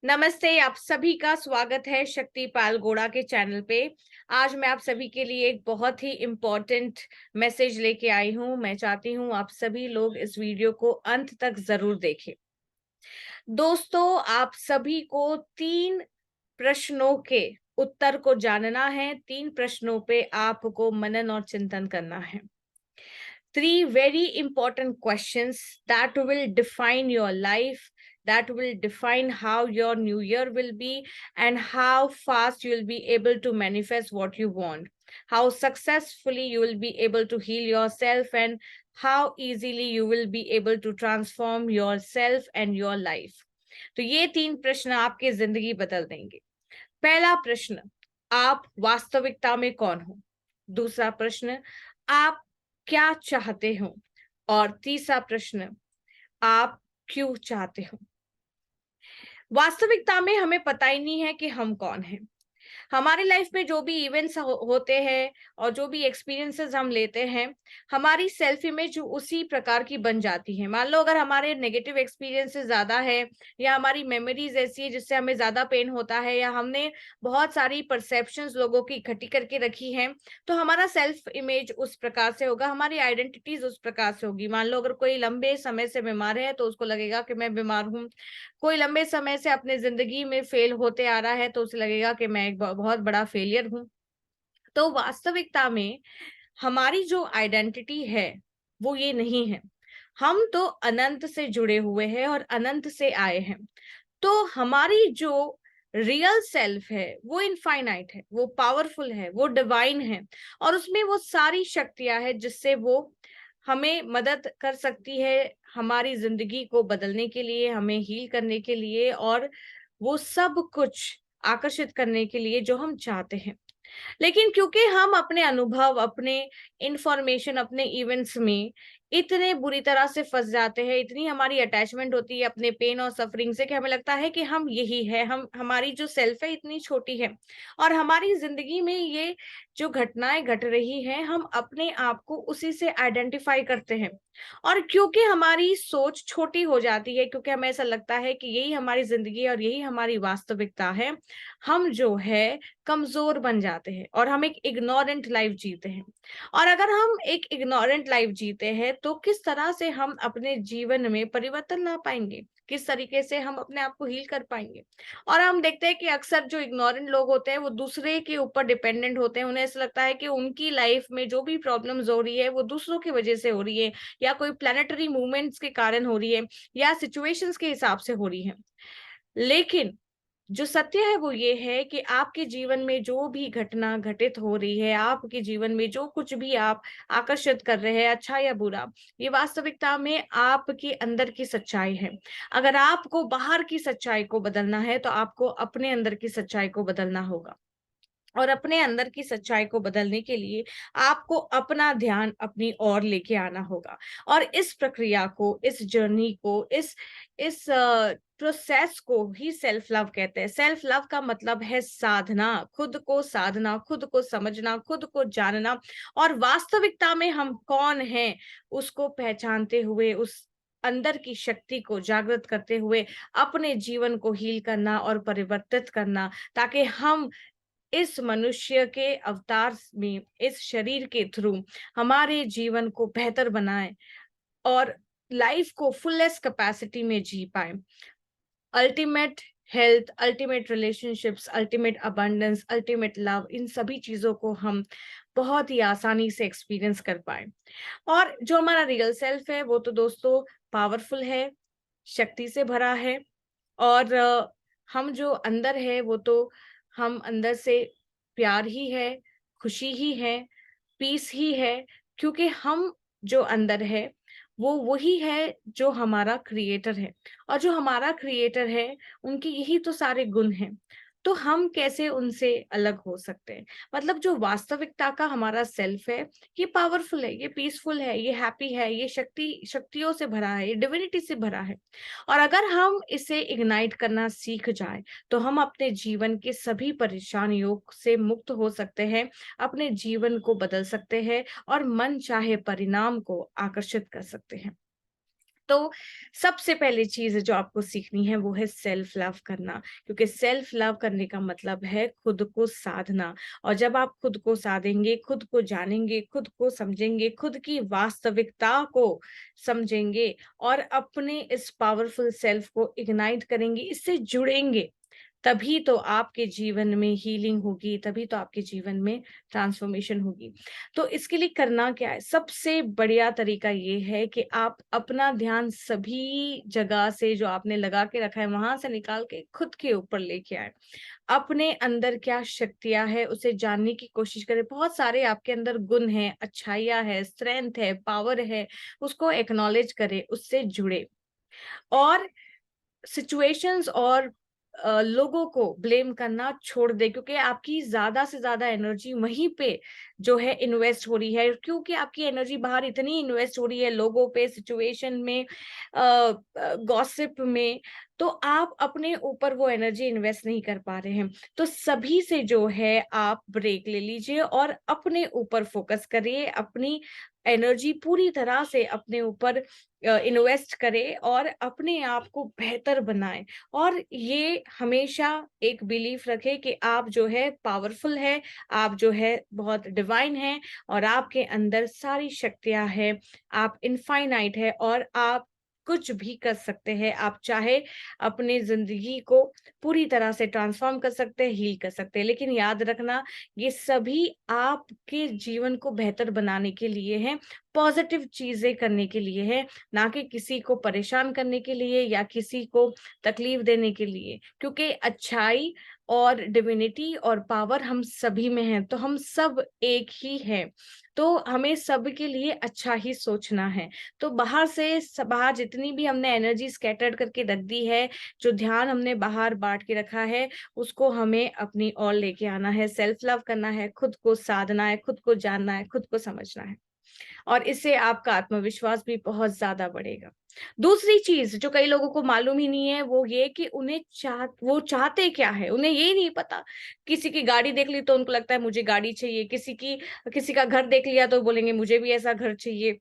नमस्ते, आप सभी का स्वागत है शक्तिपाल गोड़ा के चैनल पे। आज मैं आप सभी के लिए एक बहुत ही इम्पोर्टेंट मैसेज लेके आई हूँ। मैं चाहती हूँ आप सभी लोग इस वीडियो को अंत तक ज़रूर देखें। दोस्तों, आप सभी को 3 प्रश्नों के उत्तर को जानना है। 3 प्रश्नों पे आपको मनन और चिंतन करना है। 3 very important questions that will define your life, that will define how your new year will be, and how fast you will be able to manifest what you want, how successfully you will be able to heal yourself, and how easily you will be able to transform yourself and your life. तो ये 3 प्रश्न आपकी जिंदगी बदल देंगे। पहला प्रश्न, आप वास्तविकता में कौन हो? दूसरा प्रश्न, आप क्या चाहते हो? और तीसरा प्रश्न, आप क्यों चाहते हो? वास्तविकता में हमें पता ही नहीं है कि हम कौन हैं। हमारी लाइफ में जो भी इवेंट्स होते हैं और जो भी एक्सपीरियंसेस हम लेते हैं, हमारी सेल्फ इमेज उसी प्रकार की बन जाती है। मान लो अगर हमारे नेगेटिव एक्सपीरियंसेस ज़्यादा है या हमारी मेमोरीज ऐसी है जिससे हमें ज़्यादा पेन होता है या हमने बहुत सारी परसेप्शंस लोगों की इकट्ठी करके रखी हैं, तो हमारा सेल्फ इमेज उस प्रकार से होगा, हमारी आइडेंटिटीज उस प्रकार से होगी। मान लो अगर कोई लंबे समय से बीमार है तो उसको लगेगा कि मैं बीमार हूँ। कोई लंबे समय से अपने ज़िंदगी में फ़ेल होते आ रहा है तो उसे लगेगा कि मैं एक बहुत बड़ा फ़ेलियर हूँ। तो वास्तविकता में हमारी जो आइडेंटिटी है, वो ये नहीं है। हम तो अनंत से जुड़े हुए हैं और अनंत से आए हैं। तो हमारी जो रियल सेल्फ है, वो इनफाइनाइट है, वो पावरफुल है, वो डिवाइन है और उसमें वो सारी शक्तियाँ हैं जिससे वो हमें मदद कर सकती है, हमारी ज़िंदगी को बदलने के लिए, हमें हील करने के लिए और वो सब कुछ आकर्षित करने के लिए जो हम चाहते हैं। लेकिन क्योंकि हम अपने अनुभव, अपने इन्फॉर्मेशन, अपने इवेंट्स में इतने बुरी तरह से फँस जाते हैं, इतनी हमारी अटैचमेंट होती है अपने पेन और सफरिंग से कि हमें लगता है कि हम यही है, हम हमारी जो सेल्फ है इतनी छोटी है और हमारी ज़िंदगी में ये जो घटनाएँ घट रही हैं, हम अपने आप को उसी से आइडेंटिफ़ाई करते हैं। और क्योंकि हमारी सोच छोटी हो जाती है, क्योंकि हमें ऐसा लगता है कि यही हमारी ज़िंदगी है और यही हमारी वास्तविकता है, हम जो है कमज़ोर बन जाते हैं और हम एक इग्नोरेंट लाइफ जीते हैं। और अगर हम एक इग्नोरेंट लाइफ जीते हैं, तो किस तरह से हम अपने जीवन में परिवर्तन ला पाएँगे? किस तरीके से हम अपने आप को हील कर पाएँगे? और हम देखते हैं कि अक्सर जो इग्नोरेंट लोग होते हैं, वो दूसरे के ऊपर डिपेंडेंट होते हैं। उन्हें ऐसा लगता है कि उनकी लाइफ में जो भी प्रॉब्लम्स हो रही है, वो दूसरों की वजह से हो रही है या कोई प्लैनेटरी मूवमेंट्स के कारण हो रही है या सिचुएशंस के हिसाब से हो रही है। लेकिन जो सत्य है वो ये है कि आपके जीवन में जो भी घटना घटित हो रही है, आपके जीवन में जो कुछ भी आप आकर्षित कर रहे हैं, अच्छा या बुरा, ये वास्तविकता में आपके अंदर की सच्चाई है। अगर आपको बाहर की सच्चाई को बदलना है, तो आपको अपने अंदर की सच्चाई को बदलना होगा। और अपने अंदर की सच्चाई को बदलने के लिए आपको अपना ध्यान अपनी ओर लेके आना होगा और इस प्रक्रिया को, इस जर्नी को, इस प्रोसेस को ही सेल्फ लव कहते हैं। सेल्फ लव का मतलब है साधना, खुद को साधना, खुद को समझना, खुद को जानना और वास्तविकता में हम कौन हैं, उसको पहचानते हुए उस अंदर की शक्ति को जागृत करते हुए अपने जीवन को हील करना और परिवर्तित करना, ताकि हम इस मनुष्य के अवतार में, इस शरीर के थ्रू हमारे जीवन को बेहतर बनाएँ और लाइफ को फुलेस्ट कैपेसिटी में जी पाएँ। Ultimate health, ultimate relationships, ultimate abundance, ultimate love, इन सभी चीज़ों को हम बहुत ही आसानी से एक्सपीरियंस कर पाएँ। और जो हमारा रियल सेल्फ है, वो तो दोस्तों पावरफुल है, शक्ति से भरा है और हम जो अंदर है वो तो हम अंदर से प्यार ही है, खुशी ही है, पीस ही है, क्योंकि हम जो अंदर है वो वही है जो हमारा क्रिएटर है और जो हमारा क्रिएटर है उनके यही तो सारे गुण हैं। तो हम कैसे उनसे अलग हो सकते हैं? मतलब जो वास्तविकता का हमारा सेल्फ है, ये पावरफुल है, ये पीसफुल है, ये हैप्पी है, ये शक्तियों से भरा है, ये डिविनिटी से भरा है। और अगर हम इसे इग्नाइट करना सीख जाएँ, तो हम अपने जीवन के सभी परेशानियों से मुक्त हो सकते हैं, अपने जीवन को बदल सकते हैं और मन चाहे परिणाम को आकर्षित कर सकते हैं। तो सबसे पहली चीज़ जो आपको सीखनी है वो है सेल्फ लव करना, क्योंकि सेल्फ लव करने का मतलब है खुद को साधना। और जब आप खुद को साधेंगे, खुद को जानेंगे, खुद को समझेंगे, खुद की वास्तविकता को समझेंगे और अपने इस पावरफुल सेल्फ को इग्नाइट करेंगे, इससे जुड़ेंगे, तभी तो आपके जीवन में हीलिंग होगी, तभी तो आपके जीवन में ट्रांसफॉर्मेशन होगी। तो इसके लिए करना क्या है? सबसे बढ़िया तरीका ये है कि आप अपना ध्यान सभी जगह से जो आपने लगा के रखा है, वहाँ से निकाल के खुद के ऊपर लेके आएँ। अपने अंदर क्या शक्तियाँ हैं, उसे जानने की कोशिश करें। बहुत सारे आपके अंदर गुण हैं, अच्छाइयाँ हैं, स्ट्रेंथ है, पावर है, उसको एक्नॉलेज करें, उससे जुड़े। और सिचुएशंस और लोगों को ब्लेम करना छोड़ दें, क्योंकि आपकी ज़्यादा से ज़्यादा एनर्जी वहीं पे जो है इन्वेस्ट हो रही है, क्योंकि आपकी एनर्जी बाहर इतनी इन्वेस्ट हो रही है लोगों पे, सिचुएशन में, गॉसिप में, तो आप अपने ऊपर वो एनर्जी इन्वेस्ट नहीं कर पा रहे हैं। तो सभी से जो है आप ब्रेक ले लीजिए और अपने ऊपर फोकस करिए, अपनी एनर्जी पूरी तरह से अपने ऊपर इन्वेस्ट करें और अपने आप को बेहतर बनाएं। और ये हमेशा एक बिलीफ रखें कि आप जो है पावरफुल है, आप जो है बहुत डिवाइन है और आपके अंदर सारी शक्तियां हैं, आप इनफाइनाइट है और आप कुछ भी कर सकते हैं। आप चाहे अपने जिंदगी को पूरी तरह से ट्रांसफॉर्म कर सकते हैं, हील कर सकते हैं, लेकिन याद रखना, ये सभी आपके जीवन को बेहतर बनाने के लिए हैं, पॉजिटिव चीजें करने के लिए है, ना कि किसी को परेशान करने के लिए या किसी को तकलीफ देने के लिए। क्योंकि अच्छाई और डिविनिटी और पावर हम सभी में है, तो हम सब एक ही हैं। तो हमें सबके लिए अच्छा ही सोचना है। तो बाहर से बाहर जितनी भी हमने एनर्जी स्कैटर्ड करके रख दी है, जो ध्यान हमने बाहर बांट के रखा है, उसको हमें अपनी ओर लेके आना है, सेल्फ लव करना है, खुद को साधना है, खुद को जानना है, खुद को समझना है। और इससे आपका आत्मविश्वास भी बहुत ज़्यादा बढ़ेगा। दूसरी चीज़ जो कई लोगों को मालूम ही नहीं है, वो ये कि वो चाहते क्या है? उन्हें ये नहीं पता। किसी की गाड़ी देख ली तो उनको लगता है मुझे गाड़ी चाहिए, किसी का घर देख लिया तो बोलेंगे मुझे भी ऐसा घर चाहिए।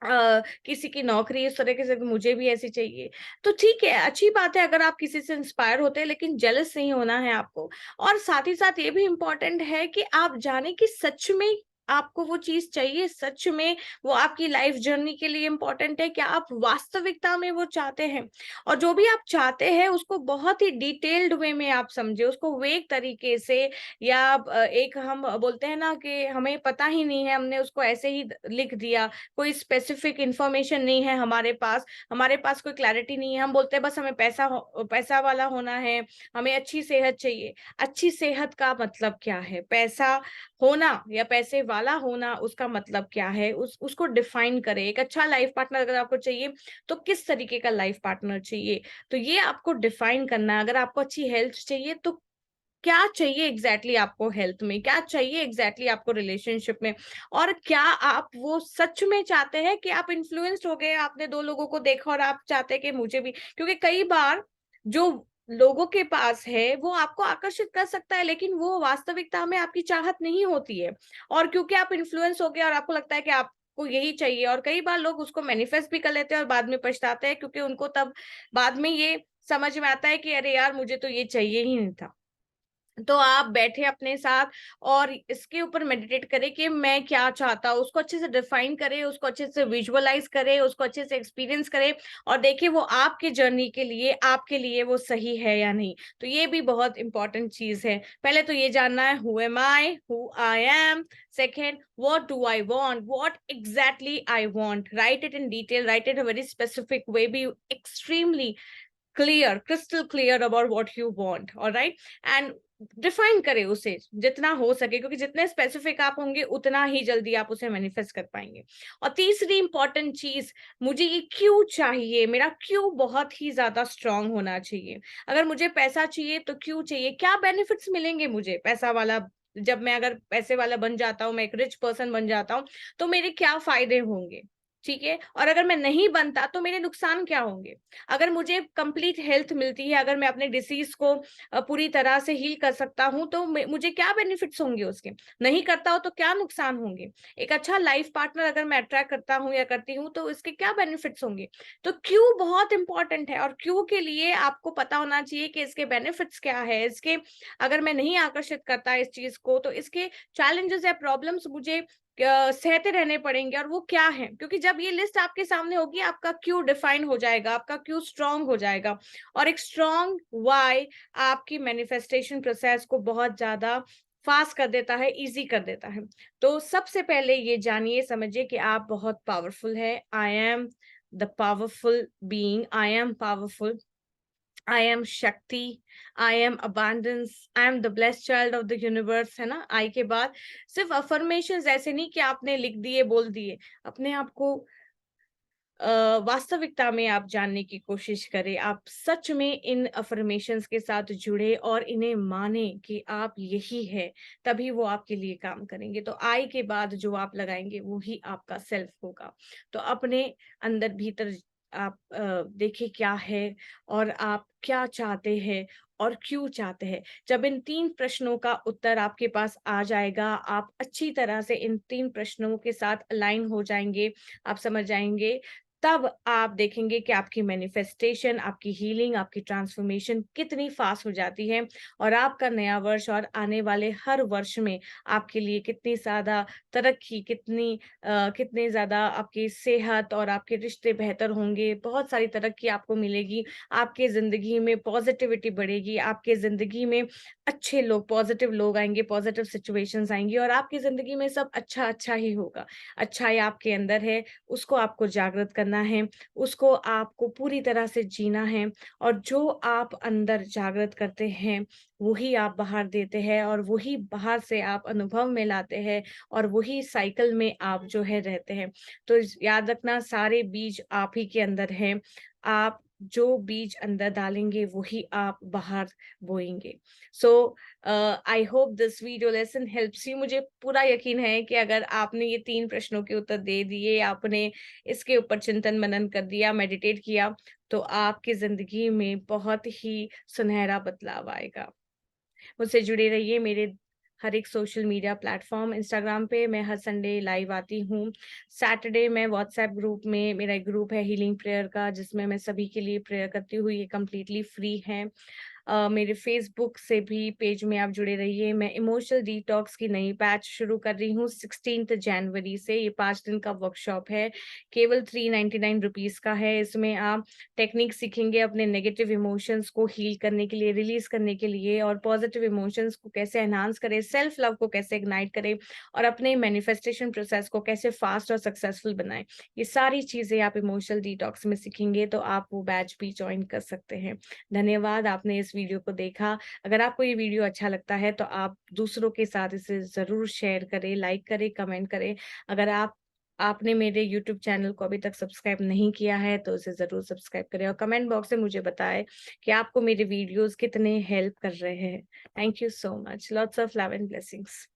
किसी की नौकरी इस तरीके से मुझे भी ऐसी चाहिए। तो ठीक है, अच्छी बात है अगर आप किसी से इंस्पायर होते हैं, लेकिन जेलस नहीं होना है आपको। और साथ ही साथ ये भी इम्पोर्टेंट है कि आप जानें कि सच में आपको वो चीज़ चाहिए, सच में वो आपकी लाइफ जर्नी के लिए इम्पोर्टेंट है, क्या आप वास्तविकता में वो चाहते हैं? और जो भी आप चाहते हैं उसको बहुत ही डिटेल्ड वे में आप समझें, उसको वेग तरीके से, या एक हम बोलते हैं ना कि हमें पता ही नहीं है, हमने उसको ऐसे ही लिख दिया, कोई स्पेसिफिक इंफॉर्मेशन नहीं है हमारे पास कोई क्लैरिटी नहीं है। हम बोलते हैं बस हमें पैसा वाला होना है, हमें अच्छी सेहत चाहिए। अच्छी सेहत का मतलब क्या है? पैसा होना या पैसे वाला होना, उसका मतलब क्या है? उसको डिफाइन करें। एक अच्छा लाइफ पार्टनर अगर आपको चाहिए, तो किस तरीके का लाइफ पार्टनर चाहिए? तो ये आपको डिफाइन करना है। अगर आपको अच्छी हेल्थ चाहिए, तो क्या चाहिए एग्जैक्टली आपको हेल्थ में, क्या चाहिए एग्जैक्टली आपको रिलेशनशिप में, और क्या आप वो सच में चाहते हैं कि आप इन्फ्लुएंस्ड हो गए, आपने दो लोगों को देखा और आप चाहते हैं कि मुझे भी। क्योंकि कई बार जो लोगों के पास है वो आपको आकर्षित कर सकता है, लेकिन वो वास्तविकता में आपकी चाहत नहीं होती है। और क्योंकि आप इन्फ्लुएंस हो गए और आपको लगता है कि आपको यही चाहिए, और कई बार लोग उसको मैनिफेस्ट भी कर लेते हैं और बाद में पछताते हैं, क्योंकि उनको तब बाद में ये समझ में आता है कि अरे यार, मुझे तो ये चाहिए ही नहीं था। तो आप बैठे अपने साथ और इसके ऊपर मेडिटेट करें कि मैं क्या चाहता हूँ, उसको अच्छे से डिफाइन करें, उसको अच्छे से विजुअलाइज करें, उसको अच्छे से एक्सपीरियंस करें और देखिए वो आपके जर्नी के लिए, आपके लिए वो सही है या नहीं। तो ये भी बहुत इंपॉर्टेंट चीज है। पहले तो ये जानना है, who am I, who I am. Second, what do I want, what exactly I want, write it in detail, write it in a very specific way, be extremely clear, crystal clear about what you want, all right? And define करें उसे जितना हो सके, क्योंकि जितने specific आप होंगे उतना ही जल्दी आप उसे मैनिफेस्ट कर पाएंगे। और तीसरी इंपॉर्टेंट चीज, मुझे ये क्यों चाहिए, मेरा क्यों बहुत ही ज्यादा स्ट्रांग होना चाहिए। अगर मुझे पैसा चाहिए तो क्यों चाहिए, क्या बेनिफिट्स मिलेंगे मुझे पैसा वाला, जब मैं अगर पैसे वाला बन जाता हूँ, मैं एक रिच पर्सन बन जाता हूँ, तो मेरे क्या फायदे होंगे। ठीक है? और अगर मैं नहीं बनता तो मेरे नुकसान क्या होंगे? अगर मुझे कंप्लीट हेल्थ मिलती है, अगर मैं अपने डिसीज़ को पूरी तरह से हील कर सकता हूँ, तो मैं मुझे क्या बेनिफिट्स होंगे उसके? नहीं करता हूँ तो क्या नुकसान होंगे? एक अच्छा लाइफ पार्टनर अगर मैं अट्रैक्ट करता हूँ या करती हूँ, तो इसके क्या बेनिफिट्स होंगे? तो क्यों बहुत इम्पोर्टेंट है, और क्यों के लिए आपको पता होना चाहिए कि इसके बेनिफिट्स क्या है? इसके अगर मैं नहीं आकर्षित करता इस चीज़ को, तो इसके चैलेंजेज़ या प्रॉब्लम्स मुझे सहते रहने पड़ेंगे, और वो क्या है? क्योंकि जब ये लिस्ट आपके सामने होगी, आपका क्यों डिफाइन हो जाएगा, आपका क्यों स्ट्रांग हो जाएगा, और एक स्ट्रांग व्हाई आपकी मैनिफेस्टेशन प्रोसेस को बहुत ज़्यादा फास्ट कर देता है, ईज़ी कर देता है। तो सबसे पहले ये जानिए, समझिए कि आप बहुत पावरफुल हैं। I am the powerful being, I am powerful, I am Shakti, I am abundance, I am the blessed child of the universe, है ना? आई के बाद सिर्फ अफर्मेशंस ऐसे नहीं कि आपने लिख दिए, बोल दिए। अपने आप को वास्तविकता में आप जानने की कोशिश करें। आप सच में इन अफ़र्मेशंस के साथ जुड़े और इन्हें माने कि आप यही है, तभी वो आपके लिए काम करेंगे। तो आई के बाद जो आप लगाएँगे, वो ही आपका सेल्फ होगा। तो अपने अंदर भीतर आप देखें क्या है, और आप क्या चाहते हैं और क्यों चाहते हैं। जब इन 3 प्रश्नों का उत्तर आपके पास आ जाएगा, आप अच्छी तरह से इन 3 प्रश्नों के साथ अलाइन हो जाएँगे, आप समझ जाएँगे, तब आप देखेंगे कि आपकी मैनिफेस्टेशन, आपकी हीलिंग, आपकी ट्रांसफॉर्मेशन कितनी फास्ट हो जाती है, और आपका नया वर्ष और आने वाले हर वर्ष में आपके लिए कितनी ज़्यादा तरक्की, कितनी ज़्यादा आपकी सेहत और आपके रिश्ते बेहतर होंगे, बहुत सारी तरक्की आपको मिलेगी, आपकी ज़िंदगी में पॉज़िटिविटी बढ़ेगी, आपके ज़िंदगी में अच्छे लोग, पॉज़िटिव लोग आएँगे, पॉज़िटिव सिचुएशंस आएँगी, और आपकी ज़िंदगी में सब अच्छा-अच्छा ही होगा। अच्छाई आपके अंदर है, उसको आपको जागृत करना है, उसको आपको पूरी तरह से जीना है, और जो आप अंदर जागृत करते हैं, वही आप बाहर देते हैं, और वही बाहर से आप अनुभव में लाते हैं, और वही साइकिल में आप जो है रहते हैं। तो याद रखना, सारे बीज आप ही के अंदर हैं। आप जो बीज अंदर डालेंगे, वही आप बाहर बोएँगे। So I hope this video lesson helps you. मुझे पूरा यकीन है कि अगर आपने ये 3 प्रश्नों के उत्तर दे दिए, आपने इसके ऊपर चिंतन मनन कर दिया, मेडिटेट किया, तो आपकी ज़िंदगी में बहुत ही सुनहरा बदलाव आएगा। मुझसे जुड़े रहिए, मेरे हर एक सोशल मीडिया प्लेटफ़ॉर्म, इंस्टाग्राम पे मैं हर संडे लाइव आती हूँ। सैटरडे मैं व्हाट्सएप ग्रुप में, मेरा एक ग्रुप है हीलिंग प्रेयर का, जिसमें मैं सभी के लिए प्रेयर करती हूँ, ये कंप्लीटली फ्री है। मेरे फ़ेसबुक से भी पेज में आप जुड़े रहिए। मैं इमोशनल डिटॉक्स की नई बैच शुरू कर रही हूँ 16th जनवरी से। ये 5 दिन का वर्कशॉप है, केवल ₹399 का है। इसमें आप टेक्निक सीखेंगे अपने नेगेटिव इमोशंस को हील करने के लिए, रिलीज़ करने के लिए, और पॉज़िटिव इमोशंस को कैसे एनहांस करें, सेल्फ लव को कैसे इग्नाइट करें, और अपने मैनिफेस्टेशन प्रोसेस को कैसे फ़ास्ट और सक्सेसफुल बनाएँ। ये सारी चीज़ें आप इमोशनल डिटॉक्स में सीखेंगे, तो आप वो बैच भी जॉइन कर सकते हैं। धन्यवाद, आपने इस वीडियो को देखा। अगर आपको ये वीडियो अच्छा लगता है, तो आप दूसरों के साथ इसे ज़रूर शेयर करें, लाइक करें, कमेंट करें। अगर आपने मेरे यूट्यूब चैनल को अभी तक सब्सक्राइब नहीं किया है, तो इसे ज़रूर सब्सक्राइब करें, और कमेंट बॉक्स में मुझे बताएँ कि आपको मेरे वीडियोज़ कितने हेल्प कर रहे हैं। Thank you so much. Lots of love and blessings.